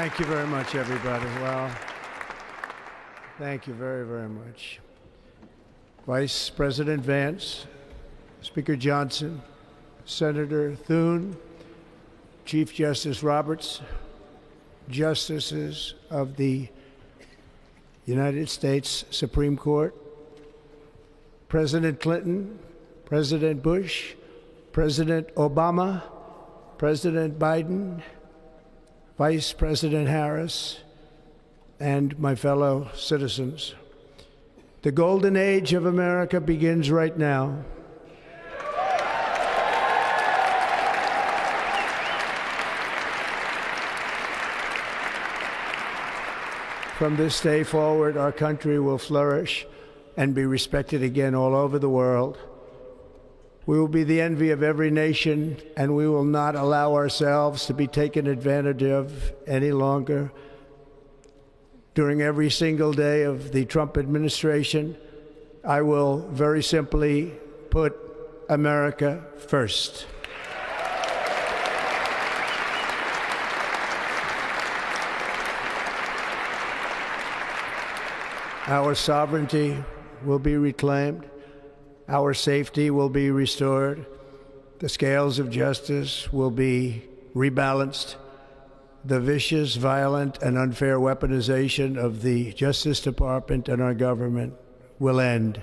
Thank you very much, everybody. Well, thank you very, very much. Vice President Vance, Speaker Johnson, Senator Thune, Chief Justice Roberts, Justices of the United States Supreme Court, President Clinton, President Bush, President Obama, President Biden, Vice President Harris, and my fellow citizens. The golden age of America begins right now. From this day forward, our country will flourish and be respected again all over the world. We will be the envy of every nation, and we will not allow ourselves to be taken advantage of any longer. During every single day of the Trump administration, I will very simply put America first. Our sovereignty will be reclaimed. Our safety will be restored. The scales of justice will be rebalanced. The vicious, violent, and unfair weaponization of the Justice Department and our government will end.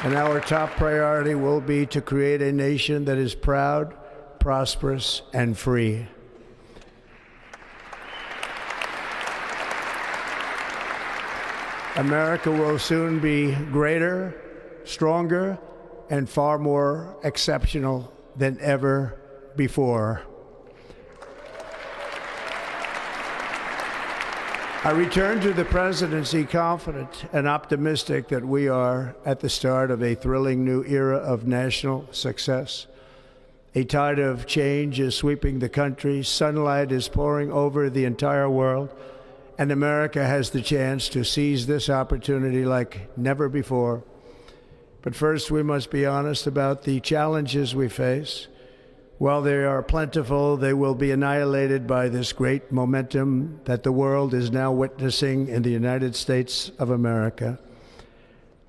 And our top priority will be to create a nation that is proud, prosperous, and free. America will soon be greater, stronger, and far more exceptional than ever before. I return to the presidency confident and optimistic that we are at the start of a thrilling new era of national success. A tide of change is sweeping the country, sunlight is pouring over the entire world, and America has the chance to seize this opportunity like never before. But first, we must be honest about the challenges we face. While they are plentiful, they will be annihilated by this great momentum that the world is now witnessing in the United States of America.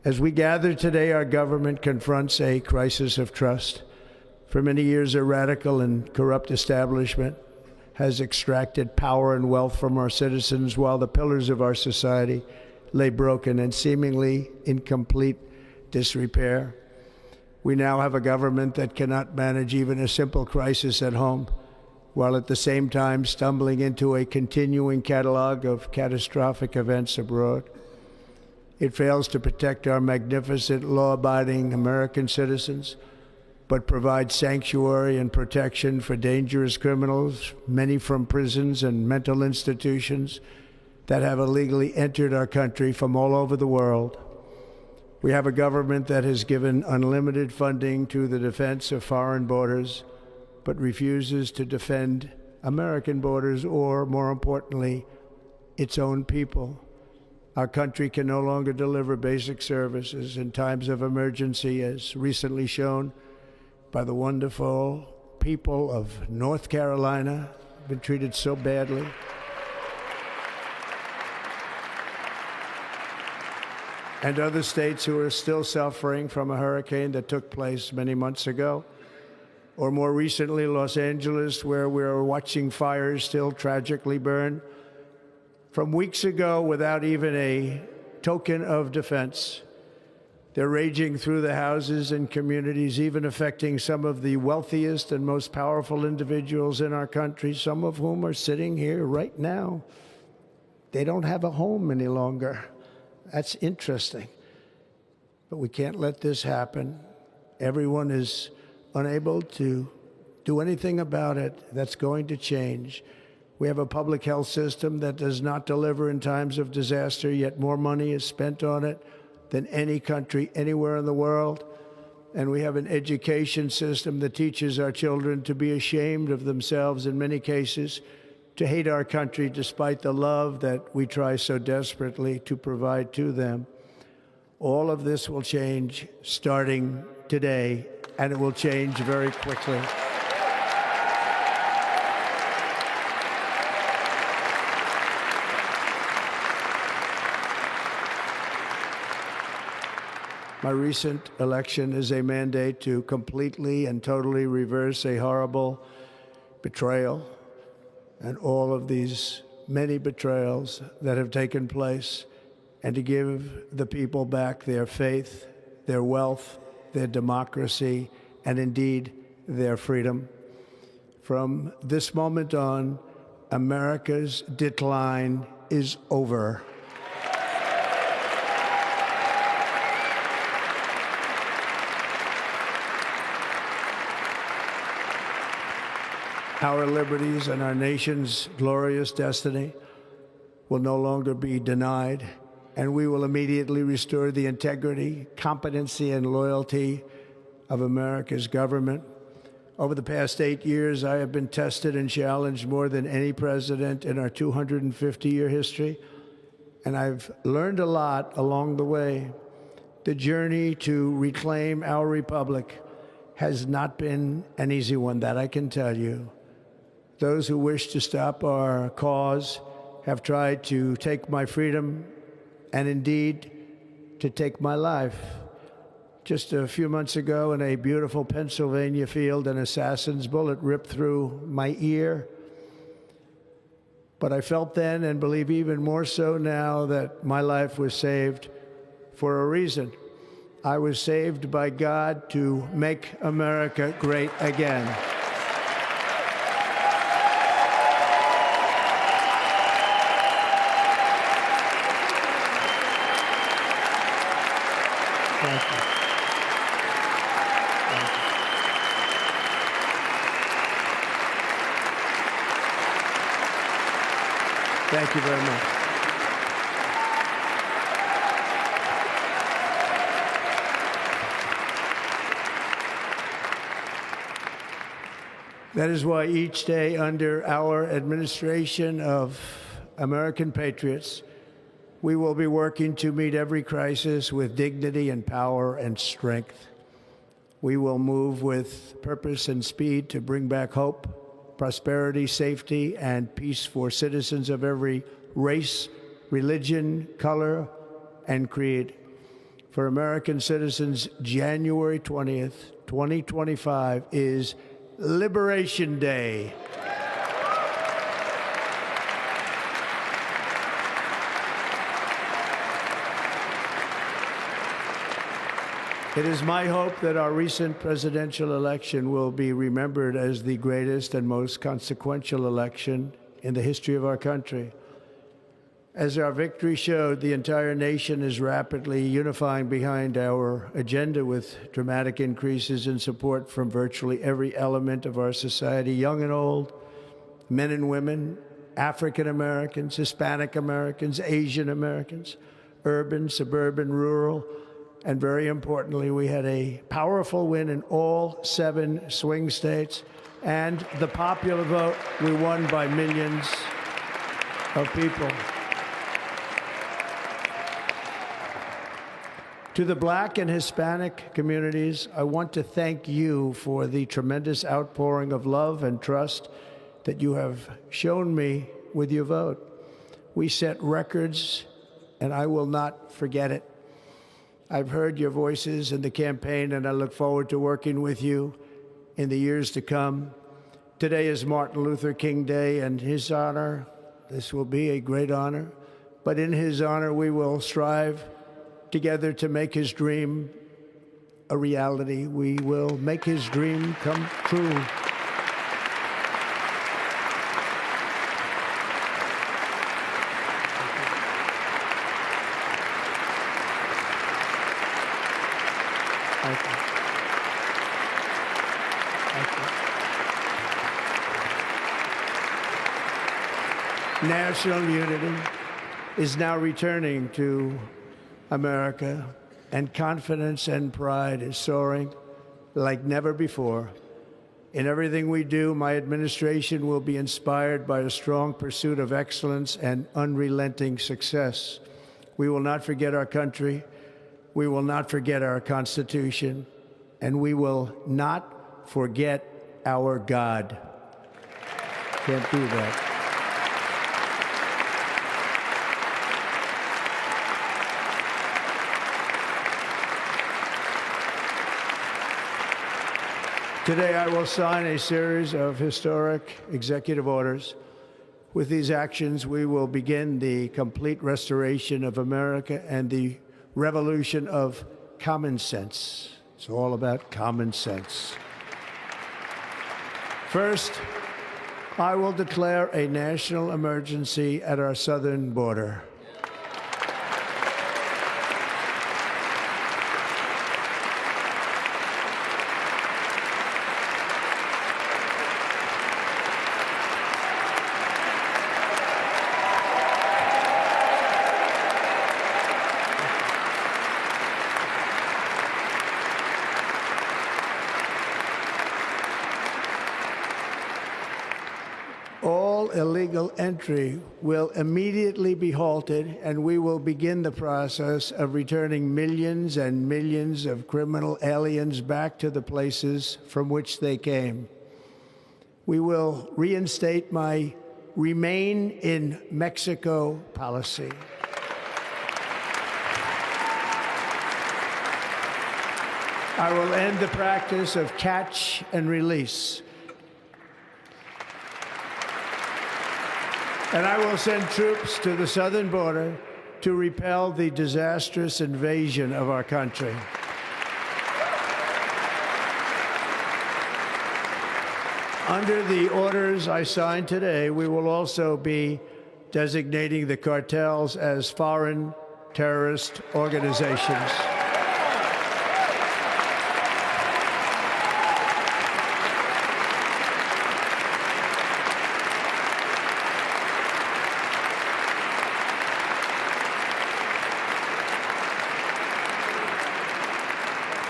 As we gather today, our government confronts a crisis of trust. For many years, a radical and corrupt establishment has extracted power and wealth from our citizens while the pillars of our society lay broken and seemingly in complete disrepair. We now have a government that cannot manage even a simple crisis at home, while at the same time stumbling into a continuing catalog of catastrophic events abroad. It fails to protect our magnificent, law-abiding American citizens, but provides sanctuary and protection for dangerous criminals, many from prisons and mental institutions that have illegally entered our country from all over the world. We have a government that has given unlimited funding to the defense of foreign borders, but refuses to defend American borders or, more importantly, its own people. Our country can no longer deliver basic services in times of emergency, as recently shown by the wonderful people of North Carolina, been treated so badly. And other states who are still suffering from a hurricane that took place many months ago. Or more recently, Los Angeles, where we're watching fires still tragically burn from weeks ago without even a token of defense. They're raging through the houses and communities, even affecting some of the wealthiest and most powerful individuals in our country, some of whom are sitting here right now. They don't have a home any longer. That's interesting. But we can't let this happen. Everyone is unable to do anything about it. That's going to change. We have a public health system that does not deliver in times of disaster, yet more money is spent on it than any country anywhere in the world. And we have an education system that teaches our children to be ashamed of themselves in many cases, to hate our country despite the love that we try so desperately to provide to them. All of this will change starting today, and it will change very quickly. My recent election is a mandate to completely and totally reverse a horrible betrayal and all of these many betrayals that have taken place, and to give the people back their faith, their wealth, their democracy, and indeed their freedom. From this moment on, America's decline is over. Our liberties and our nation's glorious destiny will no longer be denied, and we will immediately restore the integrity, competency, and loyalty of America's government. Over the past 8 years, I have been tested and challenged more than any president in our 250-year history, and I've learned a lot along the way. The journey to reclaim our republic has not been an easy one, that I can tell you. Those who wish to stop our cause have tried to take my freedom and indeed to take my life. Just a few months ago in a beautiful Pennsylvania field, an assassin's bullet ripped through my ear. But I felt then, and believe even more so now, that my life was saved for a reason. I was saved by God to make America great again. Thank you. Thank you. Thank you very much. That is why each day under our administration of American patriots, we will be working to meet every crisis with dignity and power and strength. We will move with purpose and speed to bring back hope, prosperity, safety, and peace for citizens of every race, religion, color, and creed. For American citizens, January 20th, 2025 is Liberation Day. It is my hope that our recent presidential election will be remembered as the greatest and most consequential election in the history of our country. As our victory showed, the entire nation is rapidly unifying behind our agenda with dramatic increases in support from virtually every element of our society, young and old, men and women, African Americans, Hispanic Americans, Asian Americans, urban, suburban, rural, and very importantly, we had a powerful win in all 7 swing states, and the popular vote, we won by millions of people. To the Black and Hispanic communities, I want to thank you for the tremendous outpouring of love and trust that you have shown me with your vote. We set records, and I will not forget it. I've heard your voices in the campaign, and I look forward to working with you in the years to come. Today is Martin Luther King Day, and his honor, this will be a great honor, but in his honor, we will strive together to make his dream a reality. We will make his dream come true. Thank you. Thank you. National unity is now returning to America, and confidence and pride is soaring like never before. In everything we do, my administration will be inspired by a strong pursuit of excellence and unrelenting success. We will not forget our country. We will not forget our Constitution, and we will not forget our God. Can't do that. Today, I will sign a series of historic executive orders. With these actions, we will begin the complete restoration of America and the revolution of common sense. It's all about common sense. First, I will declare a national emergency at our southern border. All illegal entry will immediately be halted, and we will begin the process of returning millions and millions of criminal aliens back to the places from which they came. We will reinstate my Remain in Mexico policy. I will end the practice of catch and release. And I will send troops to the southern border to repel the disastrous invasion of our country. Under the orders I signed today, we will also be designating the cartels as foreign terrorist organizations.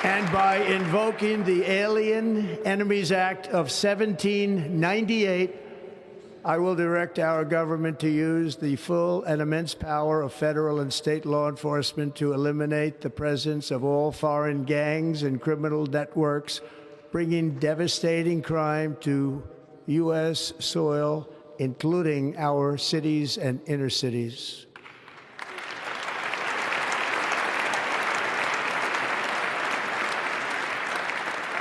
And by invoking the Alien Enemies Act of 1798, I will direct our government to use the full and immense power of federal and state law enforcement to eliminate the presence of all foreign gangs and criminal networks, bringing devastating crime to U.S. soil, including our cities and inner cities.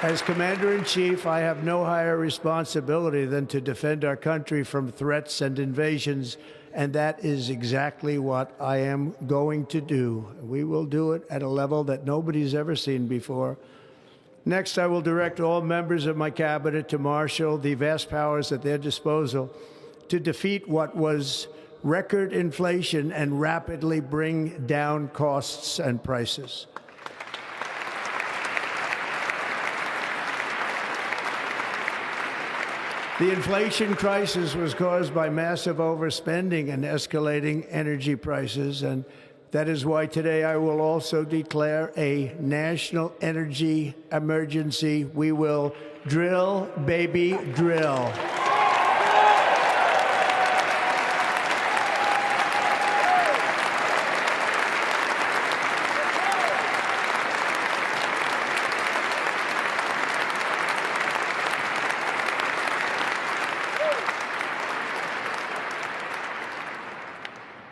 As Commander-in-Chief, I have no higher responsibility than to defend our country from threats and invasions, and that is exactly what I am going to do. We will do it at a level that nobody's ever seen before. Next, I will direct all members of my cabinet to marshal the vast powers at their disposal to defeat what was record inflation and rapidly bring down costs and prices. The inflation crisis was caused by massive overspending and escalating energy prices, and that is why today I will also declare a national energy emergency. We will drill, baby, drill.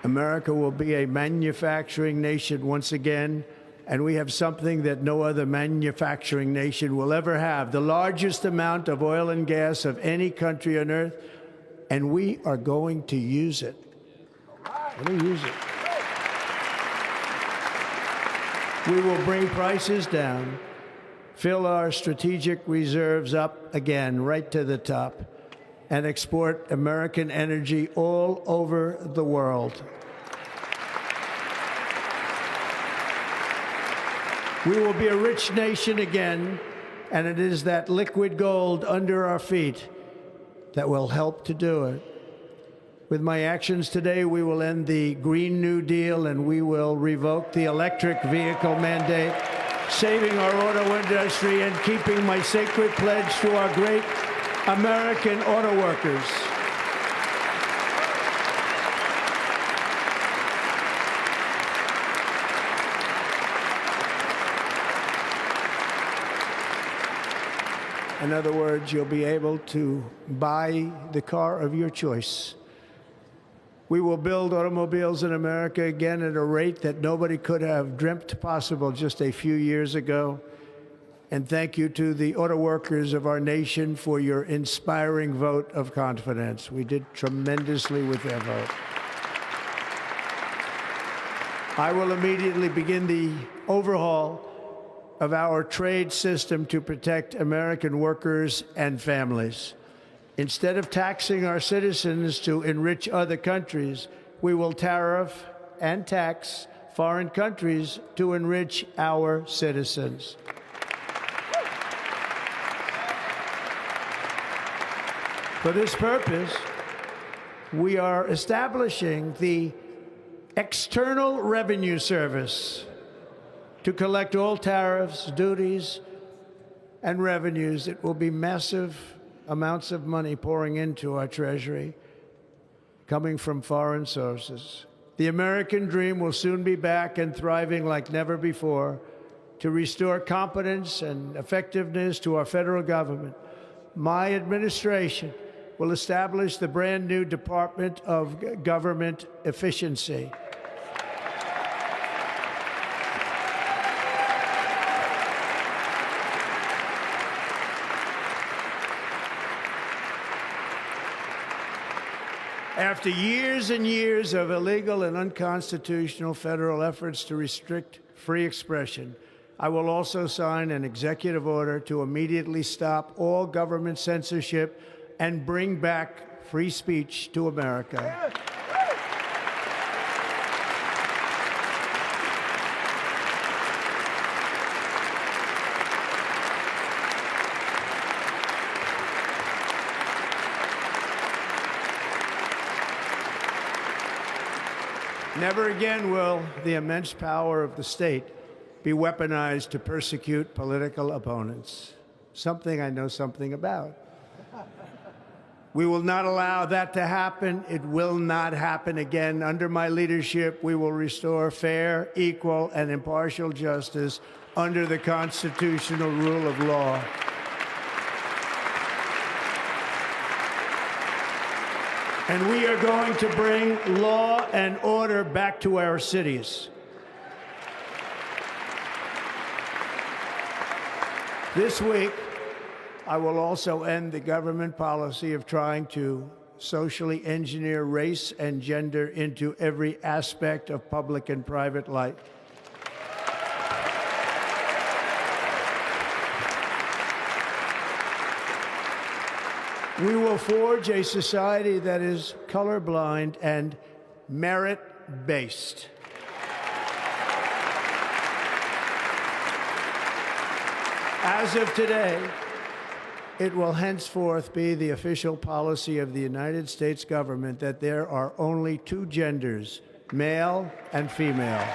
America will be a manufacturing nation once again, and we have something that no other manufacturing nation will ever have, the largest amount of oil and gas of any country on earth, and we are going to use it. We're going to use it. We will bring prices down, fill our strategic reserves up again, right to the top, and export American energy all over the world. We will be a rich nation again, and it is that liquid gold under our feet that will help to do it. With my actions today, we will end the Green New Deal, and we will revoke the electric vehicle mandate, saving our auto industry and keeping my sacred pledge to our great American auto workers. In other words, you'll be able to buy the car of your choice. We will build automobiles in America again at a rate that nobody could have dreamt possible just a few years ago. And thank you to the auto workers of our nation for your inspiring vote of confidence. We did tremendously with their vote. I will immediately begin the overhaul of our trade system to protect American workers and families. Instead of taxing our citizens to enrich other countries, we will tariff and tax foreign countries to enrich our citizens. For this purpose, we are establishing the External Revenue Service to collect all tariffs, duties, and revenues. It will be massive amounts of money pouring into our treasury, coming from foreign sources. The American dream will soon be back and thriving like never before to restore competence and effectiveness to our federal government. My administration will establish the brand new Department of Government Efficiency. After years and years of illegal and unconstitutional federal efforts to restrict free expression, I will also sign an executive order to immediately stop all government censorship and bring back free speech to America. Never again will the immense power of the state be weaponized to persecute political opponents, something I know something about. We will not allow that to happen. It will not happen again. Under my leadership, we will restore fair, equal, and impartial justice under the constitutional rule of law. And we are going to bring law and order back to our cities. This week, I will also end the government policy of trying to socially engineer race and gender into every aspect of public and private life. We will forge a society that is colorblind and merit-based. As of today, it will henceforth be the official policy of the United States government that there are only two genders, male and female.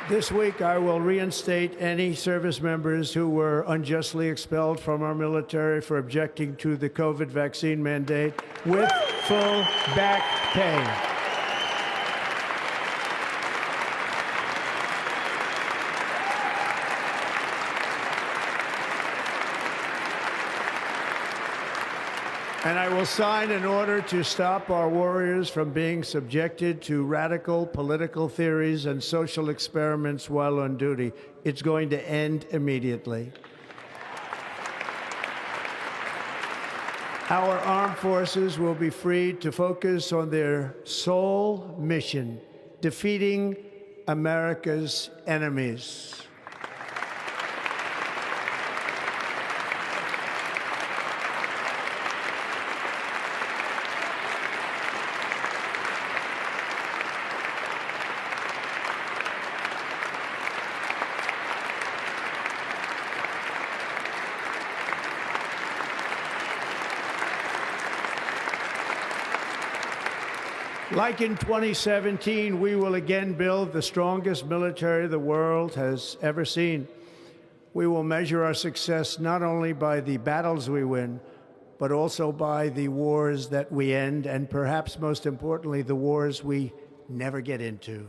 This week, I will reinstate any service members who were unjustly expelled from our military for objecting to the COVID vaccine mandate with full back pay. And I will sign an order to stop our warriors from being subjected to radical political theories and social experiments while on duty. It's going to end immediately. Our armed forces will be freed to focus on their sole mission, defeating America's enemies. Like in 2017, we will again build the strongest military the world has ever seen. We will measure our success not only by the battles we win, but also by the wars that we end, and perhaps most importantly, the wars we never get into.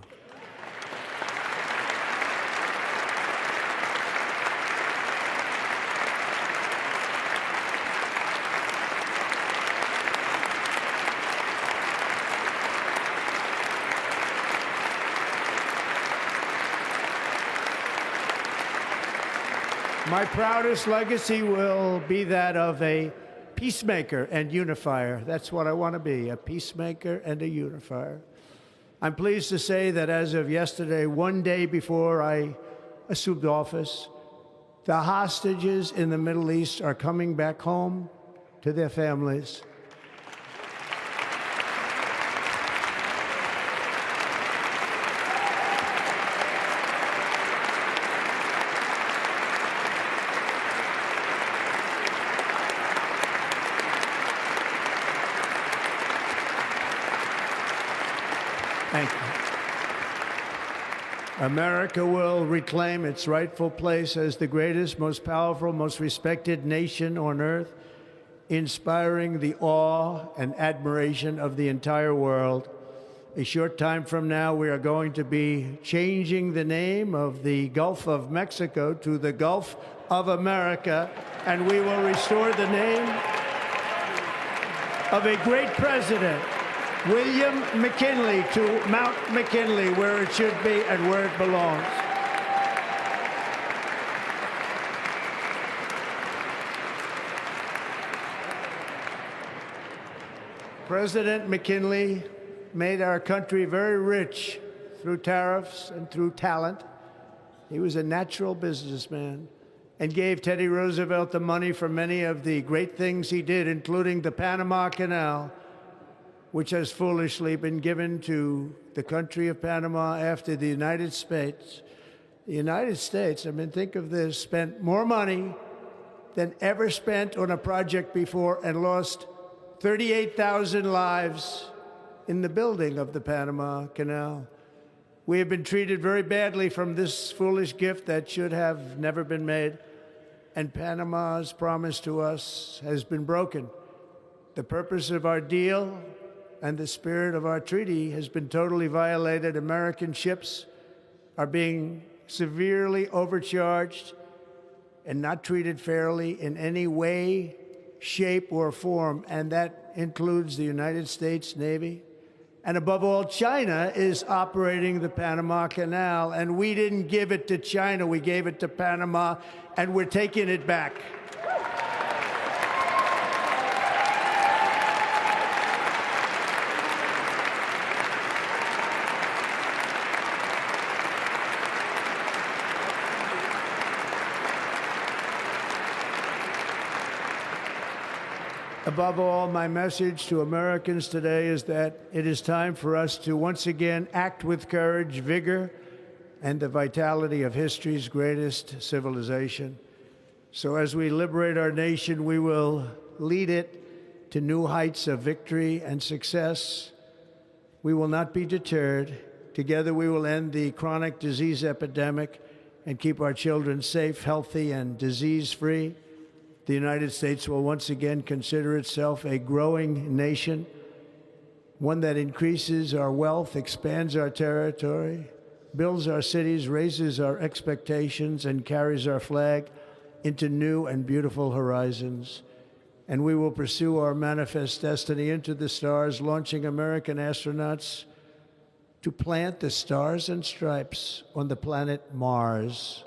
My proudest legacy will be that of a peacemaker and unifier. That's what I want to be, a peacemaker and a unifier. I'm pleased to say that as of yesterday, one day before I assumed office, the hostages in the Middle East are coming back home to their families. Thank you. America will reclaim its rightful place as the greatest, most powerful, most respected nation on earth, inspiring the awe and admiration of the entire world. A short time from now, we are going to be changing the name of the Gulf of Mexico to the Gulf of America, and we will restore the name of a great president, William McKinley, to Mount McKinley, where it should be and where it belongs. President McKinley made our country very rich through tariffs and through talent. He was a natural businessman and gave Teddy Roosevelt the money for many of the great things he did, including the Panama Canal, which has foolishly been given to the country of Panama after the United States. The United States, I mean, think of this, spent more money than ever spent on a project before and lost 38,000 lives in the building of the Panama Canal. We have been treated very badly from this foolish gift that should have never been made, and Panama's promise to us has been broken. The purpose of our deal and the spirit of our treaty has been totally violated. American ships are being severely overcharged and not treated fairly in any way, shape, or form, and that includes the United States Navy. And above all, China is operating the Panama Canal, and we didn't give it to China, we gave it to Panama, and we're taking it back. Above all, my message to Americans today is that it is time for us to once again act with courage, vigor, and the vitality of history's greatest civilization. So as we liberate our nation, we will lead it to new heights of victory and success. We will not be deterred. Together we will end the chronic disease epidemic and keep our children safe, healthy, and disease-free. The United States will once again consider itself a growing nation, one that increases our wealth, expands our territory, builds our cities, raises our expectations, and carries our flag into new and beautiful horizons. And we will pursue our manifest destiny into the stars, launching American astronauts to plant the stars and stripes on the planet Mars.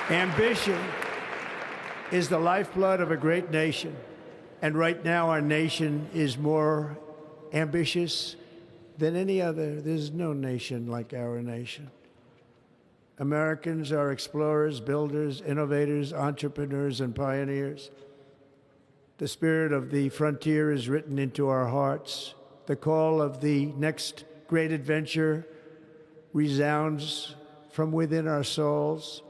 Ambition is the lifeblood of a great nation, and right now our nation is more ambitious than any other. There's no nation like our nation. Americans are explorers, builders, innovators, entrepreneurs, and pioneers. The spirit of the frontier is written into our hearts. The call of the next great adventure resounds from within our souls.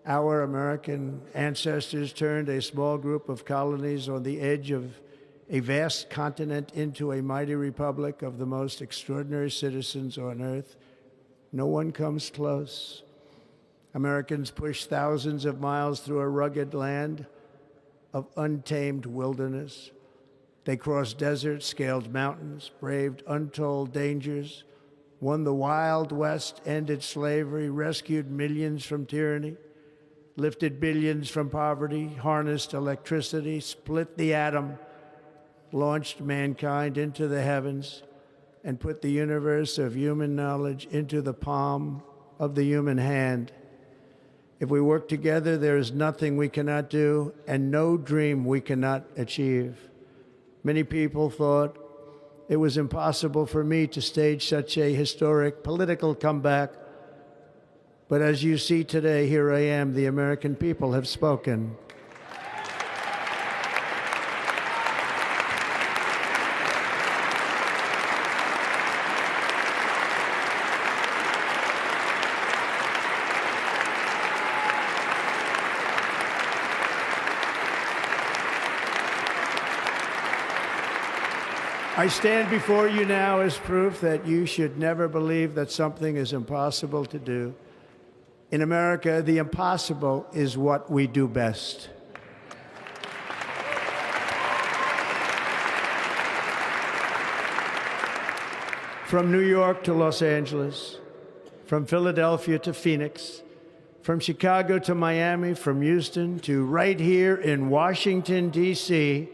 Our American ancestors turned a small group of colonies on the edge of a vast continent into a mighty republic of the most extraordinary citizens on earth. No one comes close. Americans pushed thousands of miles through a rugged land of untamed wilderness. They crossed deserts, scaled mountains, braved untold dangers, won the Wild West, ended slavery, rescued millions from tyranny, lifted billions from poverty, harnessed electricity, split the atom, launched mankind into the heavens, and put the universe of human knowledge into the palm of the human hand. If we work together, there is nothing we cannot do and no dream we cannot achieve. Many people thought it was impossible for me to stage such a historic political comeback. But as you see today, here I am. The American people have spoken. I stand before you now as proof that you should never believe that something is impossible to do. In America, the impossible is what we do best. From New York to Los Angeles, from Philadelphia to Phoenix, from Chicago to Miami, from Houston to right here in Washington, D.C.,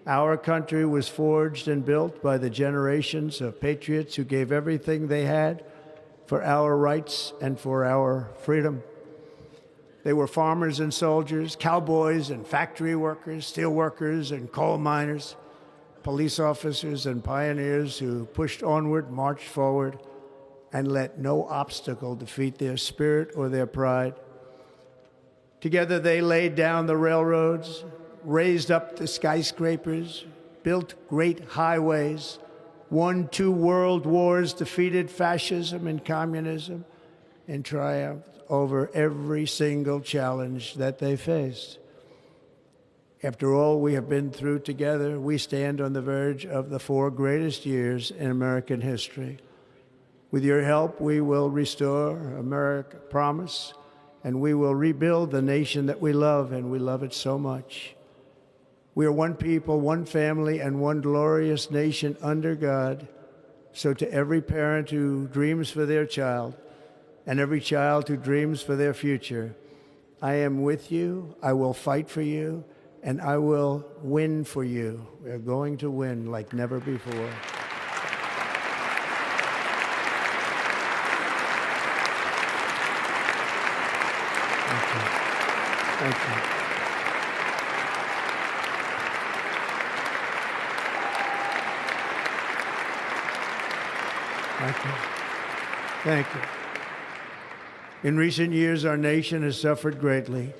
our country was forged and built by the generations of patriots who gave everything they had for our rights and for our freedom. They were farmers and soldiers, cowboys and factory workers, steel workers and coal miners, police officers and pioneers who pushed onward, marched forward, and let no obstacle defeat their spirit or their pride. Together they laid down the railroads, raised up the skyscrapers, built great highways, won 2 world wars, defeated fascism and communism, and triumphed over every single challenge that they faced. After all we have been through together, we stand on the verge of the 4 greatest years in American history. With your help, we will restore America, promise, and we will rebuild the nation that we love, and we love it so much. We are one people, one family, and one glorious nation under God. So to every parent who dreams for their child and every child who dreams for their future, I am with you, I will fight for you, and I will win for you. We are going to win like never before. Thank you. Thank you. Thank you. Thank you. In recent years, our nation has suffered greatly,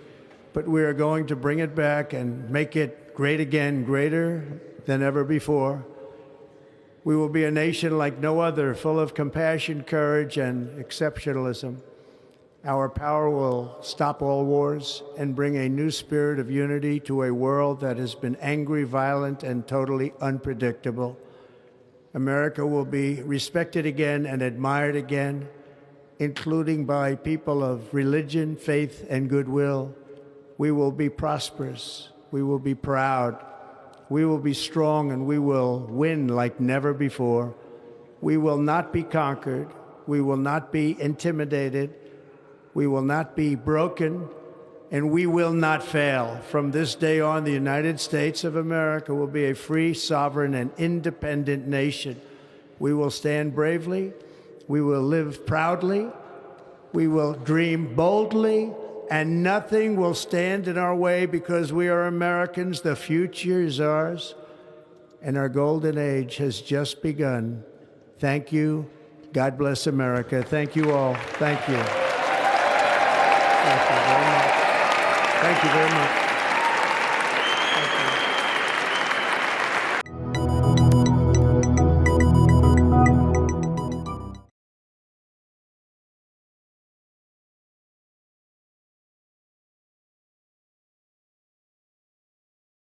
but we are going to bring it back and make it great again, greater than ever before. We will be a nation like no other, full of compassion, courage, and exceptionalism. Our power will stop all wars and bring a new spirit of unity to a world that has been angry, violent, and totally unpredictable. America will be respected again and admired again, including by people of religion, faith, and goodwill. We will be prosperous. We will be proud. We will be strong, and we will win like never before. We will not be conquered. We will not be intimidated. We will not be broken, and we will not fail. From this day on, the United States of America will be a free, sovereign, and independent nation. We will stand bravely. We will live proudly. We will dream boldly, and nothing will stand in our way because we are Americans. The future is ours, and our golden age has just begun. Thank you. God bless America. Thank you all. Thank you. Thank you very much. Thank you very much.